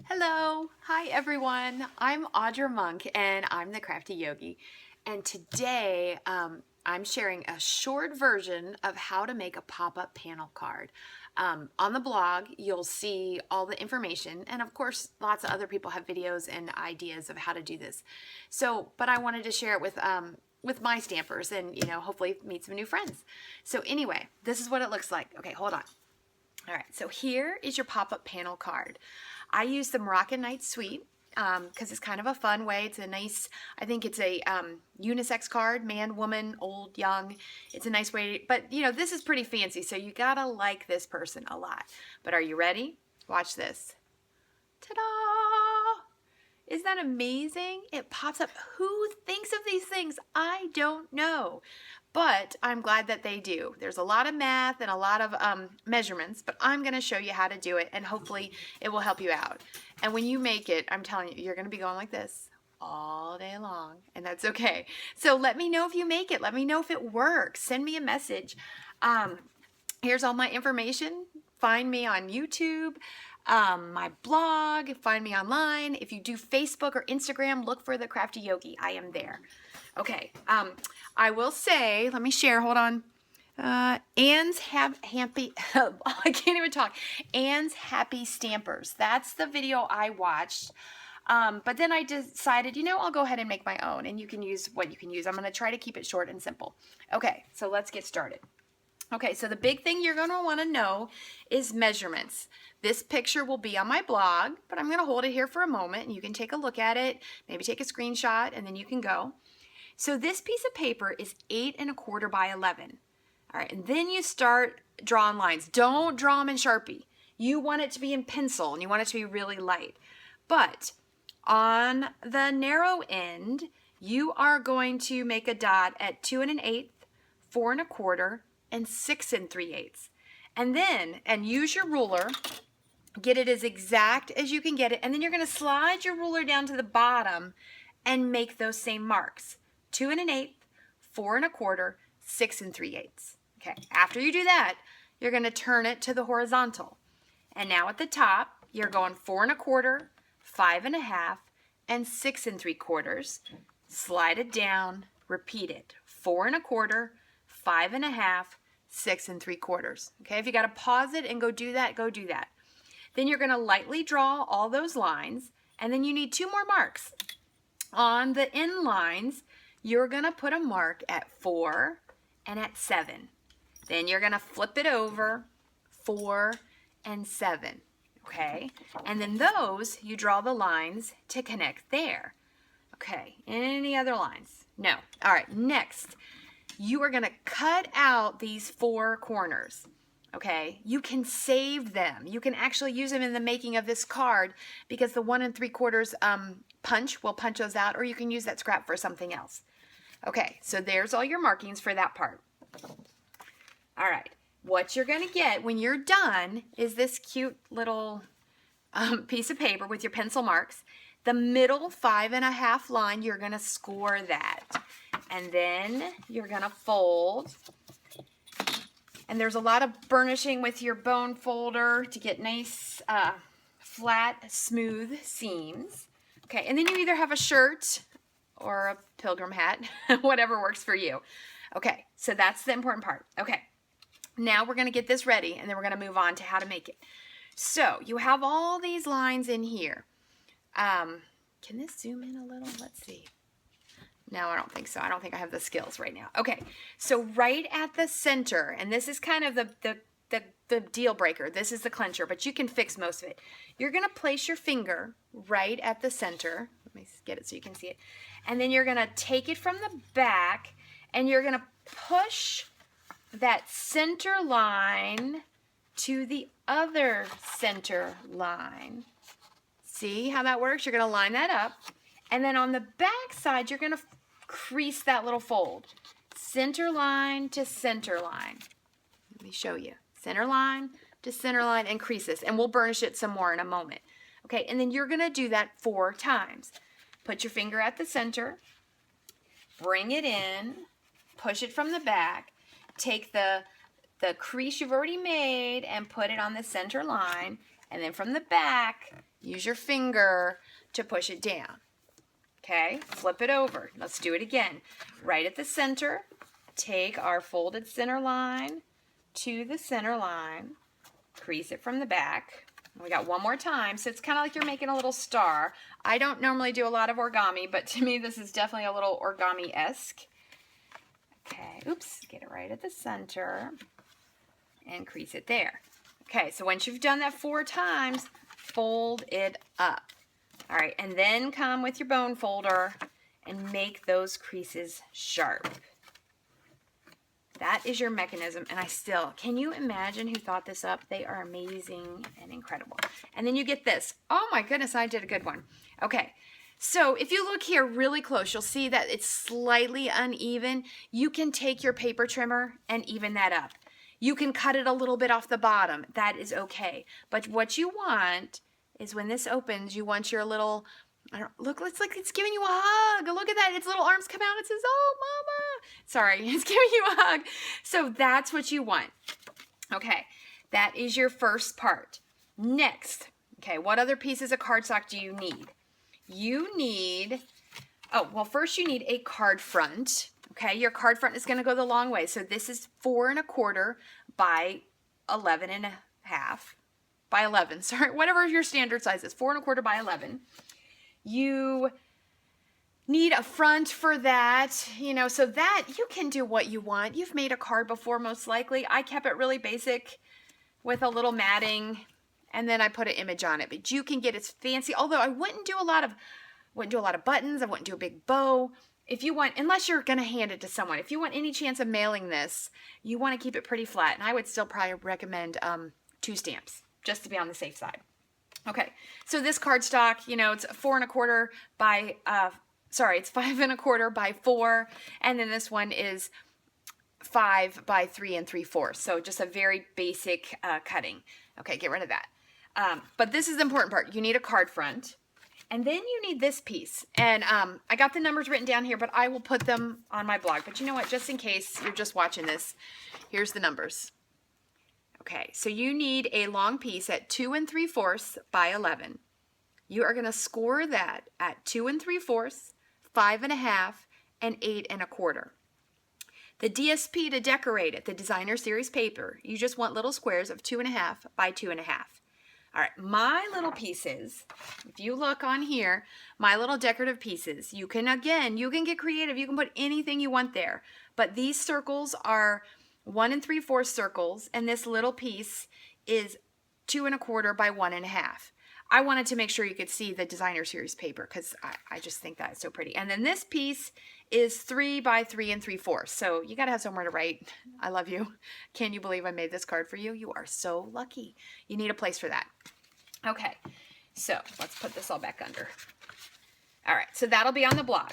Hello, hi everyone. I'm Audra Monk and I'm the Crafty Yogi. And today I'm sharing a short version of how to make a pop-up panel card. On the blog, you'll see all the information, and of course, lots of other people have videos and ideas of how to do this. But I wanted to share it with my stampers, and hopefully meet some new friends. So anyway, this is what it looks like. Okay, hold on. All right, so here is your pop-up panel card. I use the Moroccan Night Suite because it's kind of a fun way. It's a nice, I think it's a unisex card, man, woman, old, young. It's a nice way, but this is pretty fancy, so you gotta like this person a lot. But are you ready? Watch this. Ta-da! Isn't that amazing? It pops up. Who thinks of these things? I don't know. But I'm glad that they do. There's a lot of math and a lot of measurements, but I'm going to show you how to do it, and hopefully it will help you out. And when you make it, I'm telling you, you're going to be going like this all day long, and that's okay. So let me know if you make it. Let me know if it works. Send me a message. Here's all my information. Find me on YouTube, my blog, find me online. If you do Facebook or Instagram, look for the Crafty Yogi. I am there. Okay, I will say, let me share, hold on. Anne's Happy, I can't even talk. Anne's Happy Stampers. That's the video I watched. But then I decided, I'll go ahead and make my own, and you can use what you can use. I'm going to try to keep it short and simple. Okay, so let's get started. Okay, so the big thing you're going to want to know is measurements. This picture will be on my blog, but I'm going to hold it here for a moment, and you can take a look at it, maybe take a screenshot, and then you can go. So this piece of paper is 8¼ by 11. All right, and then you start drawing lines. Don't draw them in Sharpie. You want it to be in pencil, and you want it to be really light. But on the narrow end, you are going to make a dot at 2 1/8, 4 1/4, and 6 3/8. And then, use your ruler, get it as exact as you can get it, and then you're going to slide your ruler down to the bottom and make those same marks. 2 1/8, 4 1/4, 6 3/8. Okay, after you do that, you're going to turn it to the horizontal. And now at the top, you're going 4 1/4, 5 1/2, and 6 3/4. Slide it down, repeat it. 4 1/4, 5 1/2, 6 3/4. Okay, if you got to pause it and go do that, go do that. Then you're going to lightly draw all those lines, and then you need 2 more marks. On the end lines, you're going to put a mark at 4 and at 7. Then you're going to flip it over, 4 and 7. Okay, and then those, you draw the lines to connect there. Okay, any other lines? No. All right, next, you are going to cut out these 4 corners. Okay, you can save them. You can actually use them in the making of this card because the 1 3/4 punch will punch those out, or you can use that scrap for something else. Okay, so there's all your markings for that part. All right, what you're going to get when you're done is this cute little piece of paper with your pencil marks. The middle 5 1/2 line, you're going to score that. And then you're going to fold. And there's a lot of burnishing with your bone folder to get nice, flat, smooth seams. Okay, and then you either have a shirt or a pilgrim hat, whatever works for you. Okay, so that's the important part. Okay, now we're going to get this ready, and then we're going to move on to how to make it. So you have all these lines in here. Can this zoom in a little? Let's see. No, I don't think so. I don't think I have the skills right now. Okay, so right at the center, and this is kind of the deal breaker. This is the clincher, but you can fix most of it. You're going to place your finger right at the center. Let me get it so you can see it. And then you're going to take it from the back, and you're going to push that center line to the other center line. See how that works? You're going to line that up. And then on the back side, you're going to crease that little fold. Center line to center line. Let me show you. Center line to center line and crease this. And we'll burnish it some more in a moment. Okay, and then you're going to do that 4 times. Put your finger at the center. Bring it in. Push it from the back. Take the crease you've already made and put it on the center line. And then from the back, use your finger to push it down. Okay, flip it over. Let's do it again. Right at the center, take our folded center line to the center line, crease it from the back. We got one more time, so it's kind of like you're making a little star. I don't normally do a lot of origami, but to me this is definitely a little origami-esque. Okay, oops, get it right at the center and crease it there. Okay, so once you've done that 4 times, fold it up. All right, and then come with your bone folder and make those creases sharp. That is your mechanism, and can you imagine who thought this up? They are amazing and incredible. And then you get this. Oh my goodness, I did a good one. Okay, so if you look here really close, you'll see that it's slightly uneven. You can take your paper trimmer and even that up. You can cut it a little bit off the bottom. That is okay. But what you want is when this opens, you want your little, look, it's like it's giving you a hug. Look at that. Its little arms come out. It says, oh, mama. Sorry, it's giving you a hug. So that's what you want. Okay, that is your first part. Next, okay, what other pieces of cardstock do you need? You need, first you need a card front. Okay, your card front is going to go the long way. So this is 4 1/4 by 11 1/2. By 11, sorry, whatever your standard size is, 4 1/4 by 11. You need a front for that, so that you can do what you want. You've made a card before, most likely. I kept it really basic with a little matting, and then I put an image on it. But you can get as fancy, although I wouldn't do a lot of buttons. I wouldn't do a big bow. If you want, unless you're going to hand it to someone, if you want any chance of mailing this, you want to keep it pretty flat. And I would still probably recommend 2 stamps, just to be on the safe side. Okay, so this cardstock, it's 4 1/4 by, it's 5 1/4 by 4, and then this one is 5 by 3 3/4. So just a very basic cutting. Okay, get rid of that. But this is the important part. You need a card front, and then you need this piece. And I got the numbers written down here, but I will put them on my blog. But you know what? Just in case you're just watching this, here's the numbers. Okay, so you need a long piece at 2 3/4 by 11. You are going to score that at 2 3/4, 5 1/2, and 8 1/4. The DSP to decorate it, the designer series paper, you just want little squares of 2 1/2 by 2 1/2. All right, my little pieces, if you look on here, my little decorative pieces, you can get creative. You can put anything you want there. But these circles are 1 3/4 circles, and this little piece is 2 1/4 by 1 1/2. I wanted to make sure you could see the designer series paper because I just think that is so pretty. And then this piece is 3 by 3 3/4. So you got to have somewhere to write. I love you. Can you believe I made this card for you? You are so lucky. You need a place for that. Okay, so let's put this all back under. All right, so that'll be on the blog.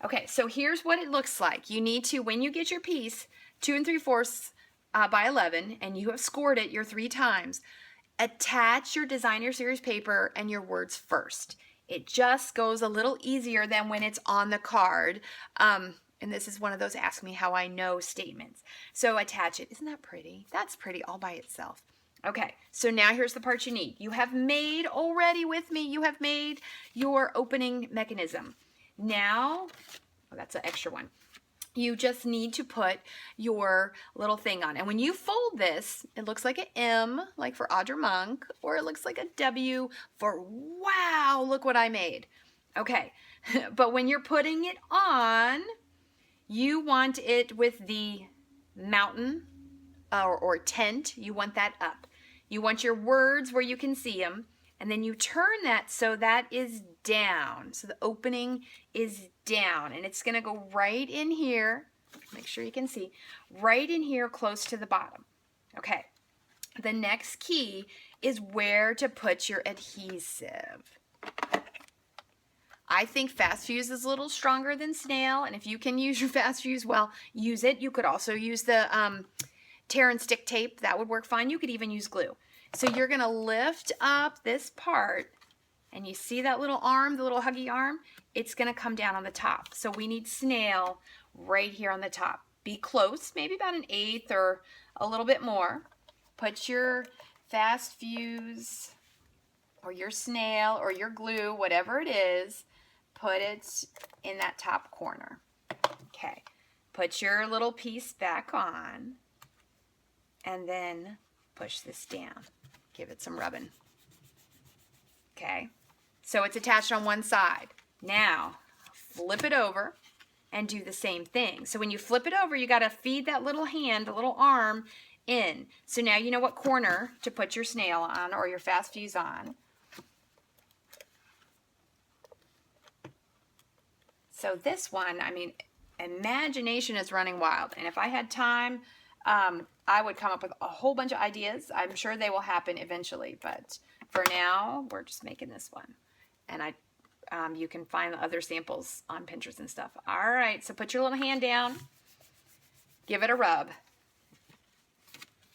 Okay, so here's what it looks like. You need to, when you get your piece, 2 3/4 by 11, and you have scored it your 3 times, attach your designer series paper and your words first. It just goes a little easier than when it's on the card. And this is one of those ask me how I know statements. So attach it. Isn't that pretty? That's pretty all by itself. Okay, so now here's the part you need. You have made already with me, you have made your opening mechanism. Now, that's an extra one. You just need to put your little thing on. And when you fold this, it looks like an M, like for Audra Monk, or it looks like a W for wow, look what I made. Okay, but when you're putting it on, you want it with the mountain or tent, you want that up. You want your words where you can see them, and then you turn that so that is down. So the opening is down, and it's going to go right in here. Make sure you can see. Right in here close to the bottom. Okay. The next key is where to put your adhesive. I think Fast Fuse is a little stronger than Snail, and if you can use your Fast Fuse, well, use it. You could also use the tear and stick tape. That would work fine. You could even use glue. So you're going to lift up this part, and you see that little arm, the little huggy arm? It's going to come down on the top. So we need Snail right here on the top. Be close, maybe about 1/8 or a little bit more. Put your Fast Fuse or your snail or your glue, whatever it is, put it in that top corner. Okay, put your little piece back on and then push this down. Give it some rubbing. Okay, so it's attached on one side. Now, flip it over and do the same thing. So when you flip it over, you got to feed that little hand, the little arm in. So now you know what corner to put your snail on or your fast fuse on. So this one, I mean, imagination is running wild. And if I had time, I would come up with a whole bunch of ideas. I'm sure they will happen eventually. But for now, we're just making this one. And you can find the other samples on Pinterest and stuff. All right, so put your little hand down. Give it a rub.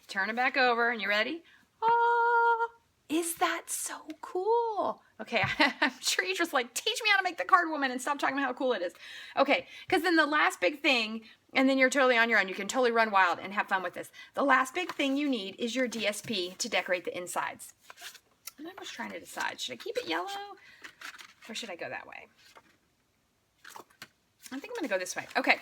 Turn it back over, and you ready? Oh, is that so cool? Okay, I'm sure you're just like, teach me how to make the card woman and stop talking about how cool it is. Okay, because then the last big thing, and then you're totally on your own. You can totally run wild and have fun with this. The last big thing you need is your DSP to decorate the insides. And I was trying to decide, should I keep it yellow or should I go that way? I think I'm going to go this way. Okay.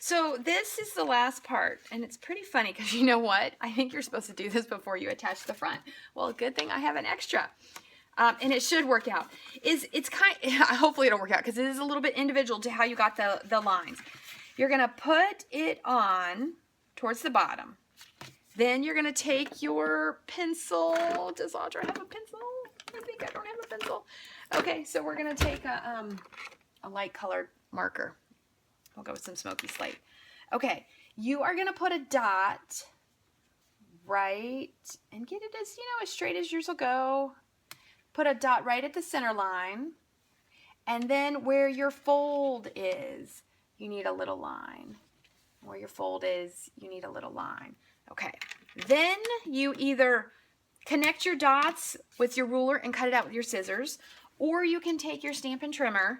So this is the last part, and it's pretty funny because you know what? I think you're supposed to do this before you attach the front. Well, good thing I have an extra, and it should work out. It's hopefully it'll work out because it is a little bit individual to how you got the lines. You're gonna put it on towards the bottom. Then you're gonna take your pencil. Does Audra have a pencil? I think I don't have a pencil. Okay, so we're gonna take a light colored marker. We'll go with some smoky slate. Okay, you are gonna put a dot right and get it as, as straight as yours will go. Put a dot right at the center line. And then where your fold is, you need a little line. Where your fold is, you need a little line. Okay, then you either connect your dots with your ruler and cut it out with your scissors, or you can take your Stampin' Trimmer.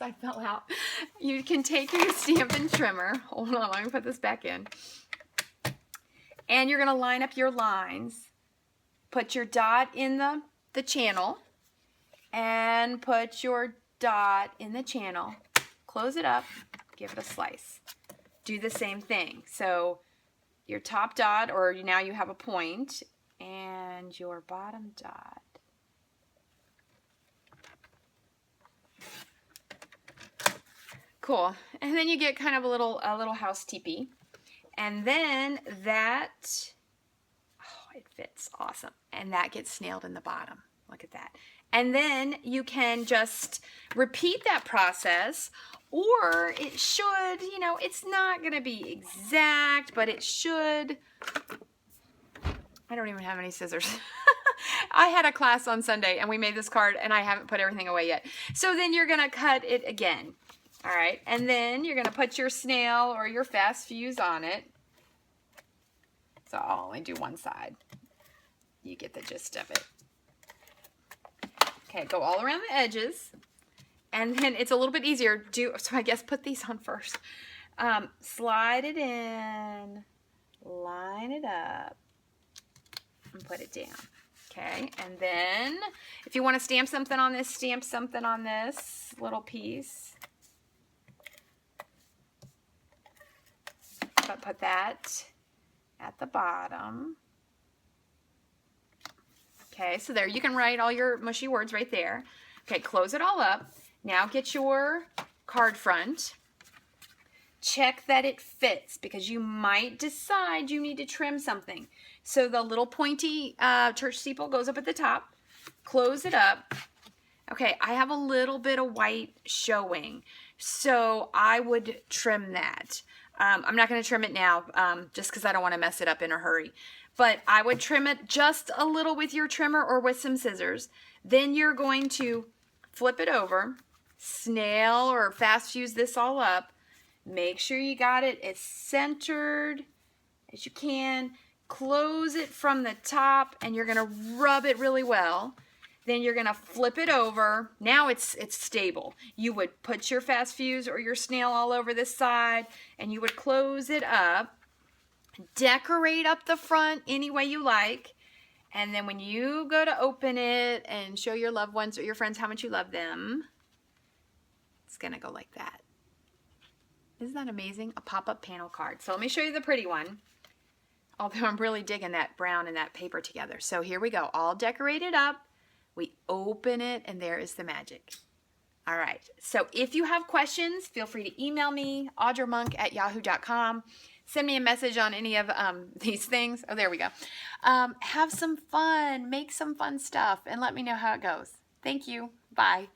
I fell out. You can take your Stampin' Trimmer. Hold on, let me put this back in. And you're going to line up your lines. Put your dot in the channel. And put your dot in the channel. Close it up. Give it a slice. Do the same thing. So your top dot, or now you have a point, and your bottom dot. Cool. And then you get kind of a little house teepee. And then that, it fits awesome. And that gets snailed in the bottom. Look at that. And then you can just repeat that process, or it should, it's not going to be exact, but it should. I don't even have any scissors. I had a class on Sunday and we made this card and I haven't put everything away yet. So then you're going to cut it again. All right, and then you're going to put your snail or your fast fuse on it. So I'll only do one side. You get the gist of it. Okay, go all around the edges. And then it's a little bit easier. So I guess put these on first. Slide it in, line it up, and put it down. Okay, and then if you want to stamp something on this, stamp something on this little piece. But put that at the bottom. Okay, so there you can write all your mushy words right there. Okay, close it all up. Now get your card front. Check that it fits because you might decide you need to trim something. So the little pointy church steeple goes up at the top. Close it up. Okay, I have a little bit of white showing, so I would trim that. I'm not going to trim it now just because I don't want to mess it up in a hurry. But I would trim it just a little with your trimmer or with some scissors. Then you're going to flip it over, snail or fast fuse this all up. Make sure you got it as centered as you can. Close it from the top and you're going to rub it really well. Then you're going to flip it over. Now it's stable. You would put your fast fuse or your snail all over this side and you would close it up. Decorate up the front any way you like. And then when you go to open it and show your loved ones or your friends how much you love them, it's going to go like that. Isn't that amazing? A pop-up panel card. So let me show you the pretty one. Although I'm really digging that brown and that paper together. So here we go, all decorated up. We open it and there is the magic. All right, so if you have questions, feel free to email me, audramonk@yahoo.com. Send me a message on any of these things. Oh, there we go. Have some fun, make some fun stuff, and let me know how it goes. Thank you. Bye.